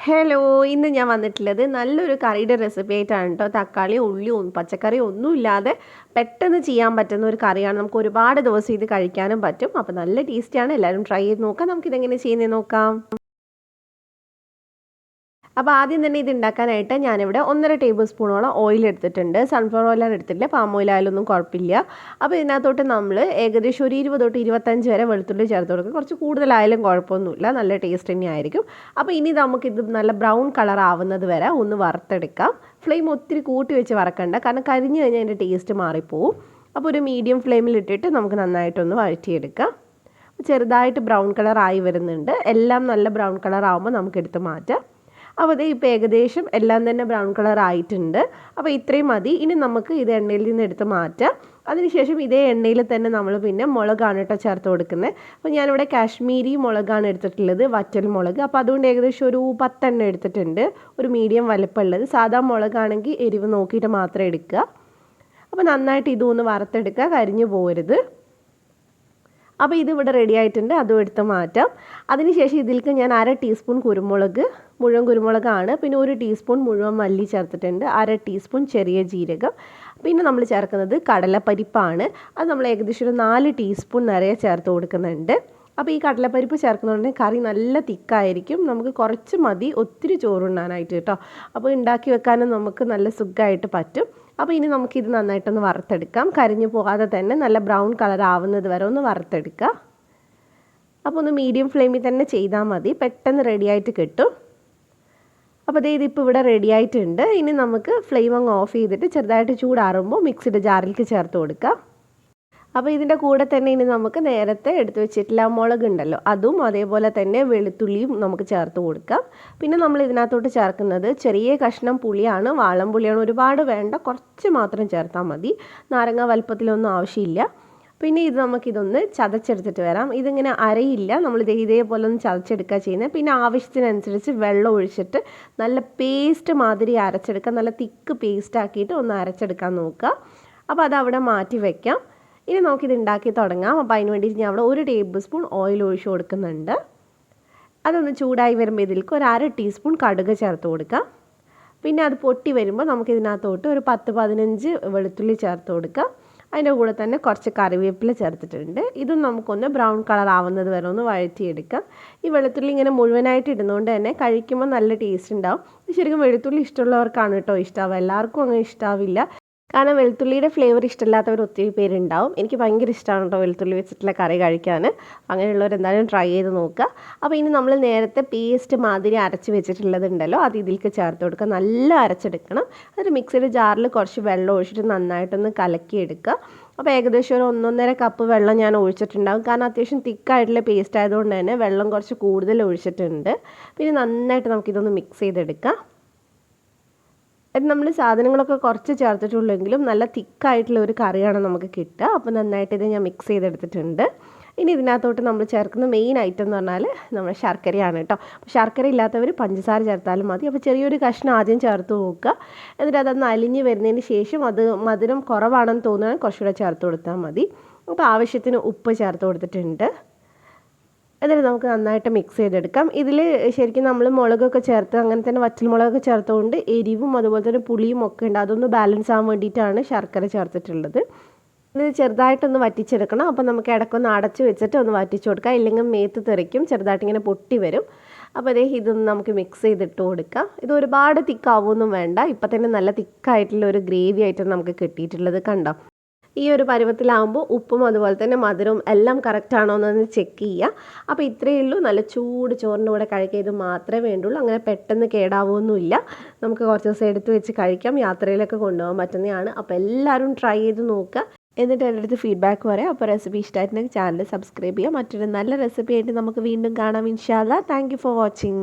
Hello, ഇന്ന് ഞാൻ വന്നിട്ടുള്ളത് നല്ലൊരു കറിയുടെ റെസിപ്പി ആയിട്ടാണ് കേട്ടോ. തക്കാളി ഉള്ളി പച്ചക്കറി ഒന്നും ഇല്ലാതെ പെട്ടെന്ന് ചെയ്യാൻ പറ്റുന്ന ഒരു കറിയാണ്. നമുക്ക് ഒരുപാട് ദിവസം ഇത് കഴിക്കാനും പറ്റും. അപ്പോൾ നല്ല ടേസ്റ്റിയാണ്. എല്ലാവരും ട്രൈ ചെയ്ത് നോക്കാം. നമുക്കിതെങ്ങനെ ചെയ്യുന്നത് നോക്കാം. അപ്പോൾ ആദ്യം തന്നെ ഇത് ഉണ്ടാക്കാനായിട്ട് ഞാനിവിടെ 1.5 ടേബിൾ സ്പൂണോളം ഓയിൽ എടുത്തിട്ടുണ്ട്. സൺഫ്ലവർ ഓയിലാണ് എടുത്തിട്ടില്ല, പാം ഓയിൽ ആയാലൊന്നും കുഴപ്പമില്ല. അപ്പോൾ ഇതിനകത്തോട്ട് നമ്മൾ ഏകദേശം ഒരു 20 തൊട്ട് 25 വരെ വെളുത്തുള്ളി ചേർത്ത് കൊടുക്കുക. കുറച്ച് കൂടുതലായാലും കുഴപ്പമൊന്നുമില്ല, നല്ല ടേസ്റ്റ് തന്നെയായിരിക്കും. അപ്പോൾ ഇനി നമുക്കിത് നല്ല ബ്രൗൺ കളർ ആവുന്നത് വരെ ഒന്ന് വറുത്തെടുക്കാം. ഫ്ലെയിം ഒത്തിരി കൂട്ടി വെച്ച് വറക്കണ്ട, കാരണം കരിഞ്ഞു കഴിഞ്ഞാൽ അതിൻ്റെ ടേസ്റ്റ് മാറിപ്പോവും. അപ്പോൾ ഒരു മീഡിയം ഫ്ലെയിമിലിട്ടിട്ട് നമുക്ക് നന്നായിട്ടൊന്ന് വഴറ്റിയെടുക്കാം. ചെറുതായിട്ട് ബ്രൗൺ കളർ ആയി വരുന്നുണ്ട്. എല്ലാം നല്ല ബ്രൗൺ കളർ ആകുമ്പോൾ നമുക്കെടുത്ത് മാറ്റാം. അപ്പോൾ ഇത് ഇപ്പോൾ ഏകദേശം എല്ലാം തന്നെ ബ്രൗൺ കളർ ആയിട്ടുണ്ട്. അപ്പോൾ ഇത്രയും മതി. ഇനി നമുക്ക് ഇത് എണ്ണയിൽ നിന്ന് എടുത്ത് മാറ്റാം. അതിനുശേഷം ഇതേ എണ്ണയിൽ തന്നെ നമ്മൾ പിന്നെ മുളകാണ് കേട്ടോ ചേർത്ത് കൊടുക്കുന്നത്. അപ്പോൾ ഞാനിവിടെ കാശ്മീരി മുളകാണ് എടുത്തിട്ടുള്ളത്, വറ്റൽ മുളക്. അപ്പോൾ അതുകൊണ്ട് ഏകദേശം ഒരു 10 എണ്ണം എടുത്തിട്ടുണ്ട്, ഒരു മീഡിയം വലുപ്പമുള്ളത്. സാധാ മുളകാണെങ്കിൽ എരിവ് നോക്കിയിട്ട് മാത്രം എടുക്കുക. അപ്പോൾ നന്നായിട്ട് ഇതൊന്ന് വറുത്തെടുക്കുക, കരിഞ്ഞു പോകരുത്. അപ്പോൾ ഇതിവിടെ റെഡി ആയിട്ടുണ്ട്, അതും എടുത്ത് മാറ്റാം. അതിനുശേഷം ഇതിലേക്ക് ഞാൻ 1/2 ടീസ്പൂൺ കുരുമുളക്, മുഴുവൻ കുരുമുളകാണ്. പിന്നെ 1 ടീസ്പൂൺ മുഴുവൻ മല്ലി ചേർത്തിട്ടുണ്ട്, 1/2 ടീസ്പൂൺ ചെറിയ ജീരകം. പിന്നെ നമ്മൾ ചേർക്കുന്നത് കടലപ്പരിപ്പാണ്. അത് നമ്മൾ ഏകദേശം ഒരു 4 ടീസ്പൂൺ നിറയെ ചേർത്ത് കൊടുക്കുന്നുണ്ട്. അപ്പോൾ ഈ കടലപ്പരിപ്പ് ചേർക്കുന്നതുകൊണ്ട് കറി നല്ല തിക്കായിരിക്കും. നമുക്ക് കുറച്ച് മതി ഒത്തിരി ചോറുണ്ണാനായിട്ട് കേട്ടോ. അപ്പോൾ ഉണ്ടാക്കി വെക്കാനും നമുക്ക് നല്ല സുഖമായിട്ട് പറ്റും. അപ്പോൾ ഇനി നമുക്കിത് നന്നായിട്ടൊന്ന് വറുത്തെടുക്കാം. കരിഞ്ഞു പോകാതെ തന്നെ നല്ല ബ്രൗൺ കളർ ആവുന്നത് വരെ ഒന്ന് വറുത്തെടുക്കുക. അപ്പോൾ ഒന്ന് മീഡിയം ഫ്ലെയിമിൽ തന്നെ ചെയ്താൽ മതി, പെട്ടെന്ന് റെഡിയായിട്ട് കിട്ടും. അപ്പോൾ ഇതിപ്പോൾ ഇവിടെ റെഡി ആയിട്ടുണ്ട്. ഇനി നമുക്ക് ഫ്ലെയിം അങ്ങ് ഓഫ് ചെയ്തിട്ട് ചെറുതായിട്ട് ചൂടാറുമ്പോൾ മിക്സിയുടെ ജാറിലേക്ക് ചേർത്ത് കൊടുക്കാം. അപ്പോൾ ഇതിൻ്റെ കൂടെ തന്നെ ഇനി നമുക്ക് നേരത്തെ എടുത്തു വെച്ചിട്ടുള്ള മുളക് ഉണ്ടല്ലോ, അതും അതേപോലെ തന്നെ വെളുത്തുള്ളിയും നമുക്ക് ചേർത്ത് കൊടുക്കാം. പിന്നെ നമ്മൾ ഇതിനകത്തോട്ട് ചേർക്കുന്നത് ചെറിയ കഷ്ണം പുളിയാണ്, വാളം പുളിയാണ്. ഒരുപാട് വേണ്ട, കുറച്ച് മാത്രം ചേർത്താൽ മതി. നാരങ്ങ വലുപ്പത്തിലൊന്നും ആവശ്യമില്ല. പിന്നെ ഇത് നമുക്കിതൊന്ന് ചതച്ചെടുത്തിട്ട് വരാം. ഇതിങ്ങനെ അരയില്ല, നമ്മൾ ഇതേപോലെ ഒന്ന് ചതച്ചെടുക്കുക ചെയ്യുന്നത്. പിന്നെ ആവശ്യത്തിനനുസരിച്ച് വെള്ളം ഒഴിച്ചിട്ട് നല്ല പേസ്റ്റ് മാതിരി അരച്ചെടുക്കുക. നല്ല തിക്ക് പേസ്റ്റ് ആക്കിയിട്ട് ഒന്ന് അരച്ചെടുക്കാൻ നോക്കുക. അപ്പോൾ അതവിടെ മാറ്റി വയ്ക്കാം. ഇനി നമുക്കിത് ഉണ്ടാക്കി തുടങ്ങാം. അപ്പോൾ അതിന് വേണ്ടിയിട്ട് ഞാൻ അവിടെ 1 ടേബിൾ സ്പൂൺ ഓയിൽ ഒഴിച്ച് കൊടുക്കുന്നുണ്ട്. അതൊന്ന് ചൂടായി വരുമ്പോൾ ഇതിലേക്ക് ഒരു 1/2 ടീസ്പൂൺ കടുക് ചേർത്ത് കൊടുക്കാം. പിന്നെ അത് പൊട്ടി വരുമ്പോൾ നമുക്കിതിനകത്തോട്ട് ഒരു 10-15 വെളുത്തുള്ളി ചേർത്ത് കൊടുക്കാം. അതിൻ്റെ കൂടെ തന്നെ കുറച്ച് കറിവേപ്പില ചേർത്തിട്ടുണ്ട്. ഇതും നമുക്കൊന്ന് ബ്രൗൺ കളർ ആവുന്നത് വരെ ഒന്ന് വഴറ്റിയെടുക്കാം. ഈ വെളുത്തുള്ളി ഇങ്ങനെ മുഴുവനായിട്ട് ഇടുന്നതുകൊണ്ട് തന്നെ കഴിക്കുമ്പോൾ നല്ല ടേസ്റ്റ് ഉണ്ടാവും. ശരിക്കും വെളുത്തുള്ളി ഇഷ്ടമുള്ളവർക്കാണ് കേട്ടോ ഇഷ്ടമാവുക, എല്ലാവർക്കും അങ്ങനെ ഇഷ്ടാവില്ല. കാരണം വെളുത്തുള്ളിയുടെ ഫ്ലേവർ ഇഷ്ടമില്ലാത്തവർ ഒത്തിരി പേരുണ്ടാവും. എനിക്ക് ഭയങ്കര ഇഷ്ടമാണ് കേട്ടോ വെളുത്തുള്ളി വെച്ചിട്ടുള്ള കറി കഴിക്കാൻ. അങ്ങനെയുള്ളവർ എന്തായാലും ട്രൈ ചെയ്ത് നോക്കുക. അപ്പോൾ ഇനി നമ്മൾ നേരത്തെ പേസ്റ്റ് മാതിരി അരച്ച് വെച്ചിട്ടുള്ളതുണ്ടല്ലോ, അത് ഇതിലേക്ക് ചേർത്ത് കൊടുക്കുക. നല്ല അരച്ചെടുക്കണം. എന്നിട്ട് മിക്സിയുടെ ജാറിൽ കുറച്ച് വെള്ളം ഒഴിച്ചിട്ട് നന്നായിട്ടൊന്ന് കലക്കിയെടുക്കുക. അപ്പോൾ ഏകദേശം ഒരു 1.5 കപ്പ് വെള്ളം ഞാൻ ഒഴിച്ചിട്ടുണ്ടാകും. കാരണം അത്യാവശ്യം തിക്കായിട്ടുള്ള പേസ്റ്റ് ആയതുകൊണ്ട് തന്നെ വെള്ളം കുറച്ച് കൂടുതൽ ഒഴിച്ചിട്ടുണ്ട്. പിന്നെ നന്നായിട്ട് നമുക്കിതൊന്ന് മിക്സ് ചെയ്തെടുക്കാം. അത് നമ്മൾ സാധനങ്ങളൊക്കെ കുറച്ച് ചേർത്തിട്ടുള്ളെങ്കിലും നല്ല തിക്കായിട്ടുള്ള ഒരു കറിയാണ് നമുക്ക് കിട്ടുക. അപ്പോൾ നന്നായിട്ട് ഇത് ഞാൻ മിക്സ് ചെയ്തെടുത്തിട്ടുണ്ട്. ഇനി ഇതിനകത്തോട്ട് നമ്മൾ ചേർക്കുന്ന മെയിൻ ഐറ്റം എന്ന് പറഞ്ഞാൽ നമ്മുടെ ശർക്കരയാണ് കേട്ടോ. അപ്പോൾ ശർക്കര ഇല്ലാത്തവർ പഞ്ചസാര ചേർത്താലും മതി. അപ്പോൾ ചെറിയൊരു കഷ്ണം ആദ്യം ചേർത്ത് നോക്കുക. എന്നിട്ട് അതൊന്ന് അലിഞ്ഞ് വരുന്നതിന് ശേഷം അത് മധുരം കുറവാണെന്ന് തോന്നുകയാണെങ്കിൽ കുറച്ചുകൂടെ ചേർത്ത് കൊടുത്താൽ മതി. അപ്പോൾ ആവശ്യത്തിന് ഉപ്പ് ചേർത്ത് കൊടുത്തിട്ടുണ്ട്. എന്നിട്ട് നമുക്ക് നന്നായിട്ട് മിക്സ് ചെയ്തെടുക്കാം. ഇതിൽ ശരിക്കും നമ്മൾ മുളകൊക്കെ ചേർത്ത് അങ്ങനെ തന്നെ വറ്റൽ മുളകൊക്കെ ചേർത്തുകൊണ്ട് എരിവും അതുപോലെ തന്നെ പുളിയും ഒക്കെ ഉണ്ട്. അതൊന്ന് ബാലൻസ് ആവാൻ വേണ്ടിയിട്ടാണ് ശർക്കര ചേർത്തിട്ടുള്ളത്. ഇത് ചെറുതായിട്ടൊന്ന് വറ്റിച്ചെടുക്കണം. അപ്പോൾ നമുക്ക് ഇടയ്ക്കൊന്ന് അടച്ച് വെച്ചിട്ട് ഒന്ന് വറ്റിച്ച് കൊടുക്കാം, ഇല്ലെങ്കിൽ മേത്ത് തെറിക്കും, ചെറുതായിട്ട് ഇങ്ങനെ പൊട്ടി വരും. അപ്പോൾ ഇതൊന്ന് നമുക്ക് മിക്സ് ചെയ്തിട്ട് കൊടുക്കാം. ഇത് ഒരുപാട് തിക്കാവൊന്നും വേണ്ട. ഇപ്പം തന്നെ നല്ല തിക്കായിട്ടുള്ള ഒരു ഗ്രേവി ആയിട്ട് നമുക്ക് കിട്ടിയിട്ടുള്ളത് കണ്ടോ. ഈ ഒരു പരുവത്തിലാകുമ്പോൾ ഉപ്പും അതുപോലെ തന്നെ മധുരവും എല്ലാം കറക്റ്റ് ആണോ എന്നൊന്ന് ചെക്ക് ചെയ്യുക. അപ്പോൾ ഇത്രയേ ഉള്ളൂ. നല്ല ചൂട് ചോറിൻ്റെ കൂടെ കഴിക്കുക. ഇത് മാത്രമേ വേണ്ടുള്ളൂ. അങ്ങനെ പെട്ടെന്ന് കേടാവുമൊന്നുമില്ല. നമുക്ക് കുറച്ച് ദിവസം എടുത്ത് വെച്ച് കഴിക്കാം, യാത്രയിലൊക്കെ കൊണ്ടുപോകാൻ പറ്റുന്നതാണ്. അപ്പോൾ എല്ലാവരും ട്രൈ ചെയ്ത് നോക്കുക. എന്നിട്ട് എൻ്റെ അടുത്ത് ഫീഡ്ബാക്ക് പറയാം. അപ്പോൾ റെസിപ്പി ഇഷ്ടമായിട്ടുണ്ടെങ്കിൽ ചാനൽ സബ്സ്ക്രൈബ് ചെയ്യുക. മറ്റൊരു നല്ല റെസിപ്പി ആയിട്ട് നമുക്ക് വീണ്ടും കാണാം ഇൻഷാ അല്ലാ. Thank you for watching.